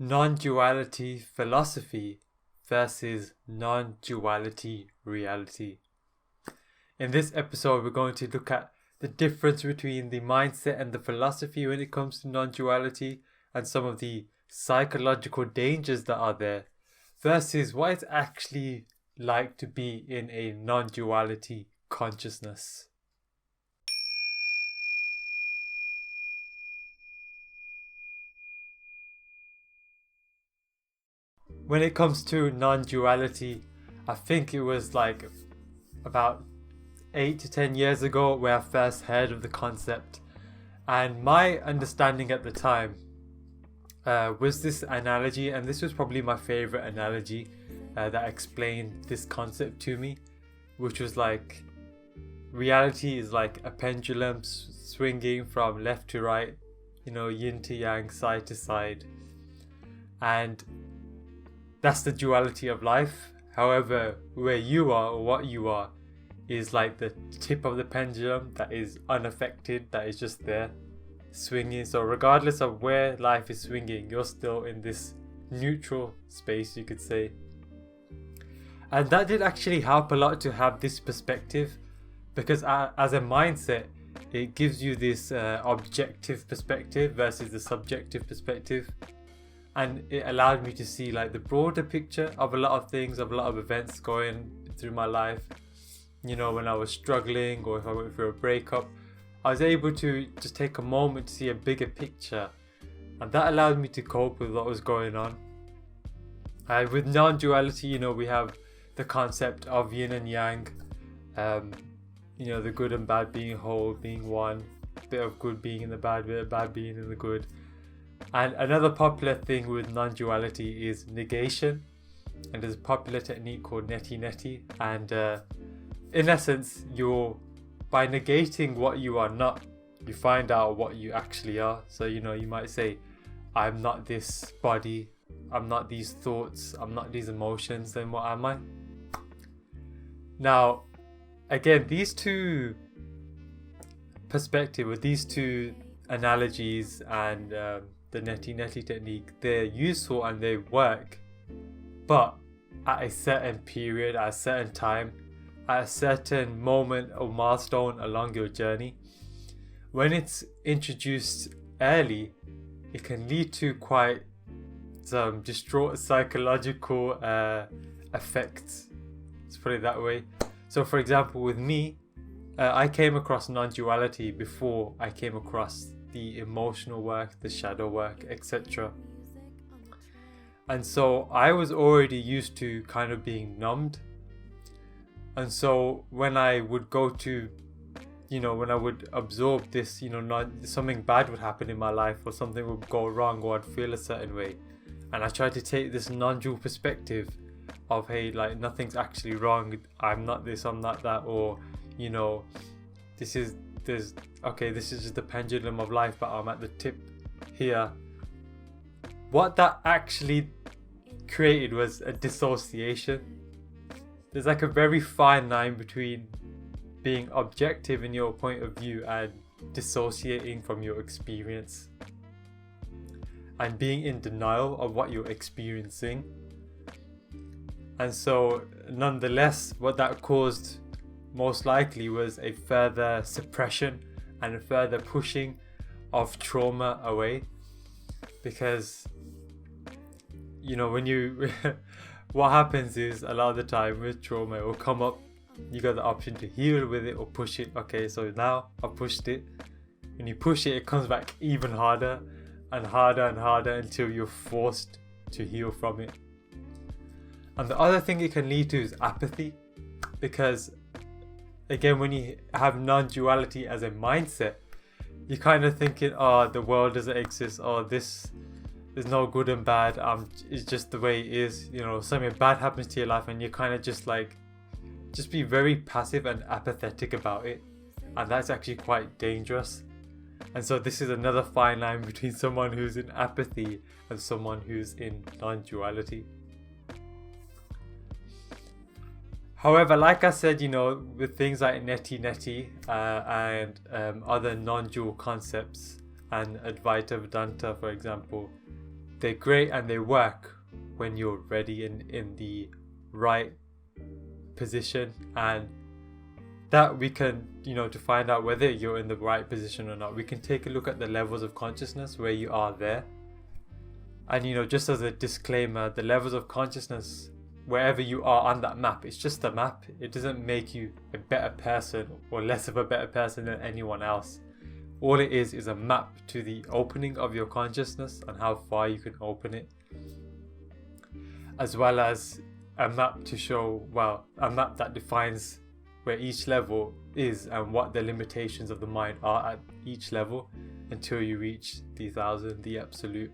Non-duality philosophy versus non-duality reality. In this episode, we're going to look at the difference between the mindset and the philosophy when it comes to non-duality and some of the psychological dangers that are there versus what it's actually like to be in a non-duality consciousness. When it comes to non-duality, I think it was like about 8 to 10 years ago where I first heard of the concept, and my understanding at the time was this analogy, and this was probably my favorite analogy that explained this concept to me, which was like reality is like a pendulum swinging from left to right, yin to yang, side to side, and that's the duality of life. However, where you are or what you are is like the tip of the pendulum that is unaffected, that is just there swinging. So regardless of where life is swinging, you're still in this neutral space, you could say. And that did actually help a lot to have this perspective, because as a mindset, it gives you this objective perspective versus the subjective perspective. And it allowed me to see like the broader picture of a lot of things, of a lot of events going through my life. When I was struggling or if I went through a breakup, I was able to just take a moment to see a bigger picture. And that allowed me to cope with what was going on. With non-duality, we have the concept of yin and yang. The good and bad being whole, being one. A bit of good being in the bad, bit of bad being in the good. And another popular thing with non-duality is negation, and there's a popular technique called neti. And in essence, by negating what you are not, you find out what you actually are. So you might say, I'm not this body, I'm not these thoughts, I'm not these emotions. Then what am I? Now, again, these two perspectives, with these two analogies and the neti technique, they're useful and they work, but at a certain period, at a certain time, at a certain moment or milestone along your journey. When it's introduced early, it can lead to quite some distraught psychological effects, let's put it that way. So for example, with me, I came across non-duality before I came across the emotional work, the shadow work, etc. And so I was already used to kind of being numbed. And so when I would go to, when I would absorb this, something bad would happen in my life, or something would go wrong, or I'd feel a certain way. And I tried to take this non-dual perspective of, hey, like nothing's actually wrong. I'm not this, I'm not that, or, this is just the pendulum of life, but I'm at the tip here. What that actually created was a dissociation. There's like a very fine line between being objective in your point of view and dissociating from your experience and being in denial of what you're experiencing. And so nonetheless, what that caused most likely was a further suppression and a further pushing of trauma away, because when you what happens is, a lot of the time with trauma, it will come up, you got the option to heal with it or push it. Okay, so now I've pushed it. When you push it, it comes back even harder and harder and harder until you're forced to heal from it. And the other thing it can lead to is apathy, because again, when you have non-duality as a mindset, you're kind of thinking, the world doesn't exist, there's no good and bad, it's just the way it is. Something bad happens to your life and you kind of just be very passive and apathetic about it, and that's actually quite dangerous. And so this is another fine line between someone who's in apathy and someone who's in non-duality. However, like I said, with things like neti and other non-dual concepts and Advaita Vedanta, for example, they're great and they work when you're ready in the right position, and that we can, to find out whether you're in the right position or not, we can take a look at the levels of consciousness where you are there. And just as a disclaimer, the levels of consciousness, wherever you are on that map, it's just a map. It doesn't make you a better person or less of a better person than anyone else. All it is a map to the opening of your consciousness and how far you can open it, as well as a map to show, a map that defines where each level is and what the limitations of the mind are at each level until you reach the thousand, the absolute.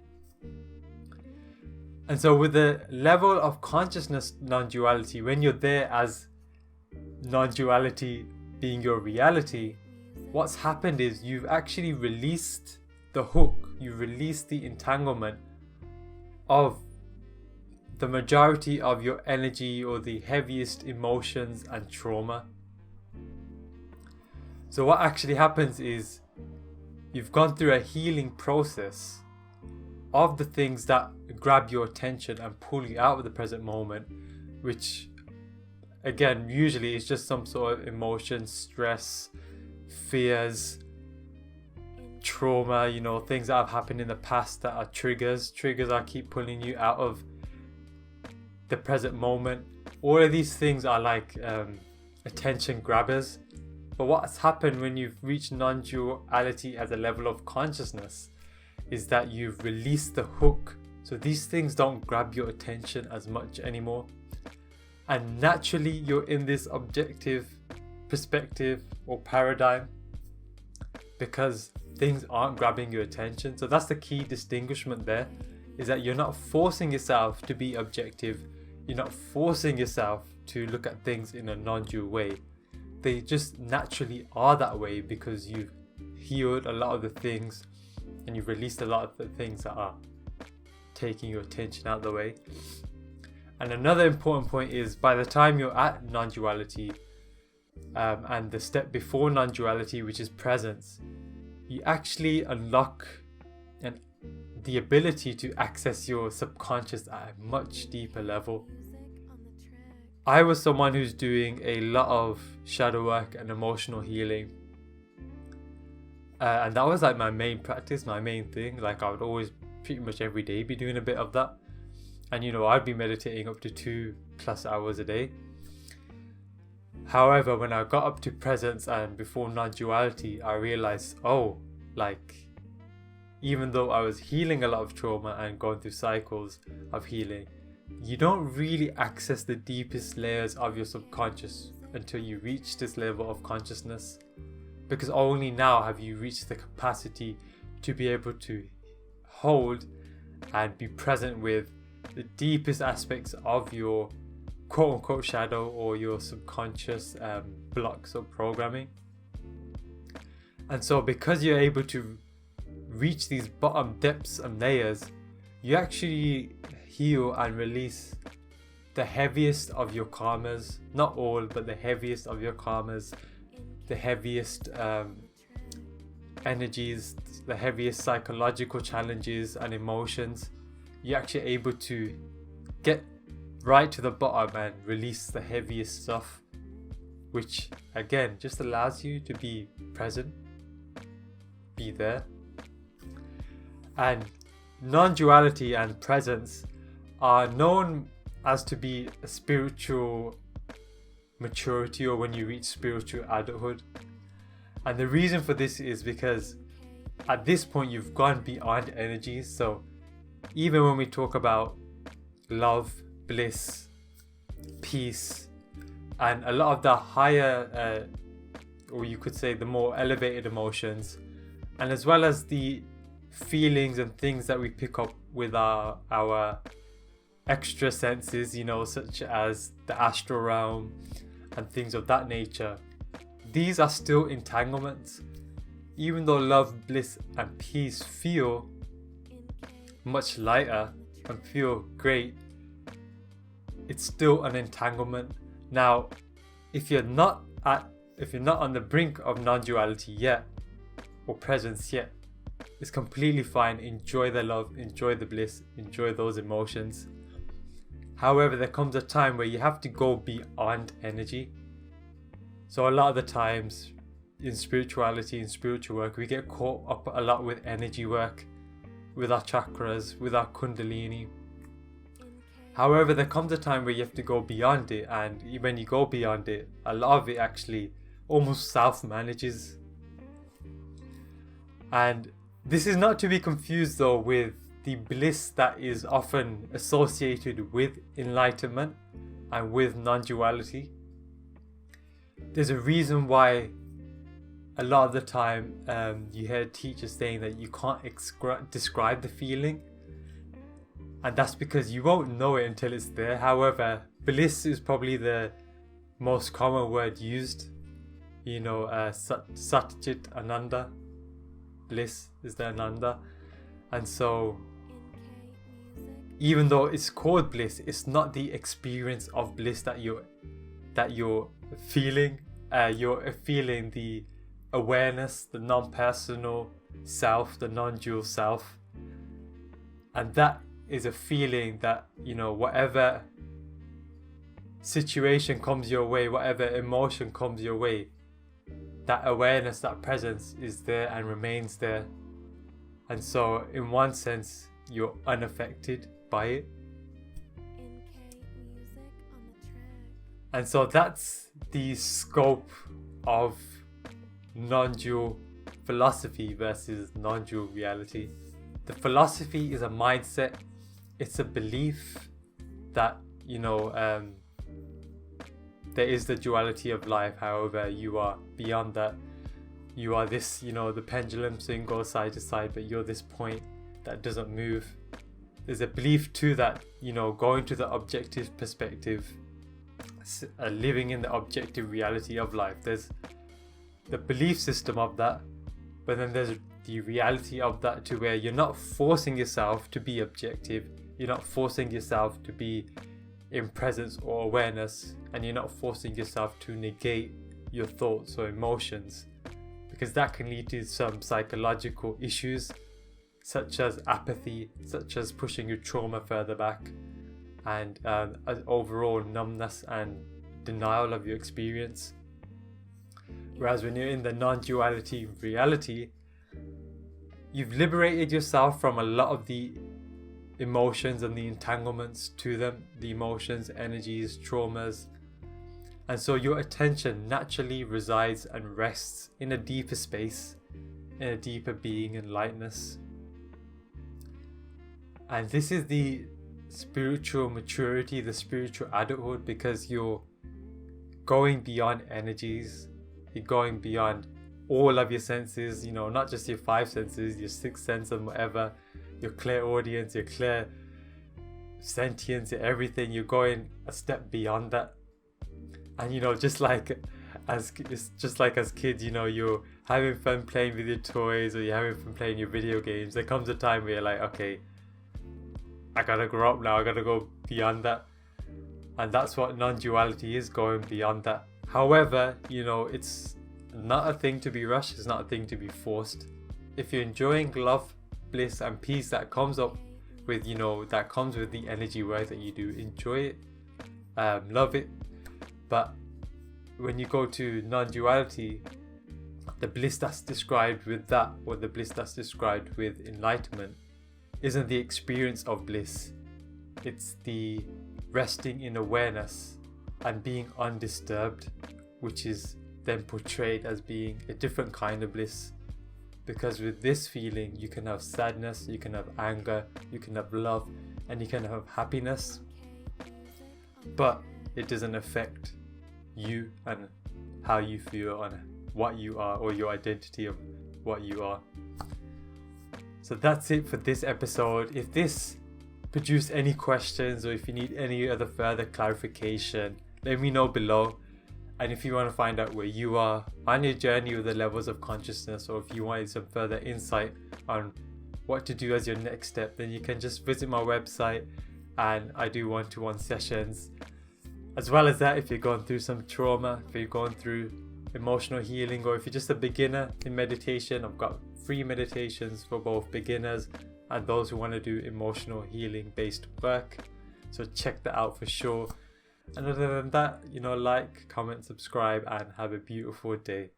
And so with the level of consciousness non-duality, when you're there as non-duality being your reality, what's happened is you've actually released the hook, you've released the entanglement of the majority of your energy or the heaviest emotions and trauma. So what actually happens is you've gone through a healing process of the things that grab your attention and pull you out of the present moment, which again usually is just some sort of emotion, stress, fears, trauma, things that have happened in the past that are triggers that keep pulling you out of the present moment. All of these things are like attention grabbers. But what's happened when you've reached non-duality as a level of consciousness is that you've released the hook. So these things don't grab your attention as much anymore. And naturally you're in this objective perspective or paradigm because things aren't grabbing your attention. So that's the key distinguishment there, is that you're not forcing yourself to be objective. You're not forcing yourself to look at things in a non-dual way. They just naturally are that way because you've healed a lot of the things and you've released a lot of the things that are taking your attention out of the way. And another important point is, by the time you're at non-duality and the step before non-duality, which is presence, you actually unlock the ability to access your subconscious at a much deeper level. I was someone who's doing a lot of shadow work and emotional healing. And that was like my main practice, my main thing. Like I would always pretty much every day be doing a bit of that. And I'd be meditating up to 2+ hours a day. However, when I got up to presence and before non-duality, I realized, even though I was healing a lot of trauma and going through cycles of healing, you don't really access the deepest layers of your subconscious until you reach this level of consciousness, because only now have you reached the capacity to be able to hold and be present with the deepest aspects of your quote-unquote shadow or your subconscious blocks of programming. And so because you're able to reach these bottom depths and layers, you actually heal and release the heaviest of your karmas. Not all, but the heaviest of your karmas, the heaviest energies, the heaviest psychological challenges and emotions. You're actually able to get right to the bottom and release the heaviest stuff, which again just allows you to be present, be there. And non-duality and presence are known as to be a spiritual maturity, or when you reach spiritual adulthood. And the reason for this is because at this point you've gone beyond energies. So even when we talk about love, bliss, peace, and a lot of the higher or you could say the more elevated emotions, and as well as the feelings and things that we pick up with our extra senses, such as the astral realm and things of that nature, these are still entanglements. Even though love, bliss and peace feel much lighter and feel great, it's still an entanglement. Now, if you're not on the brink of non-duality yet, or presence yet, It's completely fine. Enjoy the love, enjoy the bliss, enjoy those emotions. However, there comes a time where you have to go beyond energy. So a lot of the times in spirituality and spiritual work, we get caught up a lot with energy work, with our chakras, with our kundalini. However, there comes a time where you have to go beyond it, and when you go beyond it, a lot of it actually almost self-manages. And this is not to be confused though with the bliss that is often associated with enlightenment and with non-duality. There's a reason why a lot of the time you hear teachers saying that you can't describe the feeling, and that's because you won't know it until it's there. However, bliss is probably the most common word used. You know, Satchit Ananda, bliss is the Ananda. And so even though it's called bliss, it's not the experience of bliss that you're feeling. You're feeling the awareness, the non-personal self, the non-dual self. And that is a feeling that, you know, whatever situation comes your way, whatever emotion comes your way, that awareness, that presence is there and remains there. And so in one sense, you're unaffected by it. And so that's the scope of non-dual philosophy versus non-dual reality. The philosophy is a mindset. It's a belief that, you know, there is the duality of life. However, you are beyond that. You are this, you know, the pendulum swing goes side to side, but you're this point that doesn't move. There's a belief too that, you know, going to the objective perspective, living in the objective reality of life. There's the belief system of that, but then there's the reality of that, to where you're not forcing yourself to be objective. You're not forcing yourself to be in presence or awareness, and you're not forcing yourself to negate your thoughts or emotions, because that can lead to some psychological issues such as apathy, such as pushing your trauma further back, and overall numbness and denial of your experience. Whereas when you're in the non-duality reality, you've liberated yourself from a lot of the emotions and the entanglements to them, the emotions, energies, traumas. And so your attention naturally resides and rests in a deeper space, in a deeper being and lightness. And this is the spiritual maturity, the spiritual adulthood, because you're going beyond energies, you're going beyond all of your senses, you know, not just your five senses, your sixth sense and whatever, your clairaudience, your clear sentience, everything. You're going a step beyond that. And you know, just like as kids, you know, you're having fun playing with your toys, or you're having fun playing your video games. There comes a time where you're like, okay, I gotta grow up now, I gotta go beyond that. And that's what non-duality is, going beyond that. However, you know, it's not a thing to be rushed, it's not a thing to be forced. If you're enjoying love, bliss and peace that comes up with, you know, that comes with the energy work that you do, enjoy it, love it. But when you go to non-duality, the bliss that's described with that, or the bliss that's described with enlightenment, isn't the experience of bliss. It's the resting in awareness and being undisturbed, which is then portrayed as being a different kind of bliss. Because with this feeling, you can have sadness, you can have anger, you can have love, and you can have happiness. But it doesn't affect you and how you feel and what you are, or your identity of what you are. So that's it for this episode. If this produced any questions, or if you need any other further clarification, let me know below. And if you want to find out where you are on your journey with the levels of consciousness, or if you wanted some further insight on what to do as your next step, then you can just visit my website, and I do one-to-one sessions. As well as that, if you're going through some trauma, if you're going through emotional healing, or if you're just a beginner in meditation, I've got free meditations for both beginners and those who want to do emotional healing based work. So check that out for sure. And other than that, like, comment, subscribe, and have a beautiful day.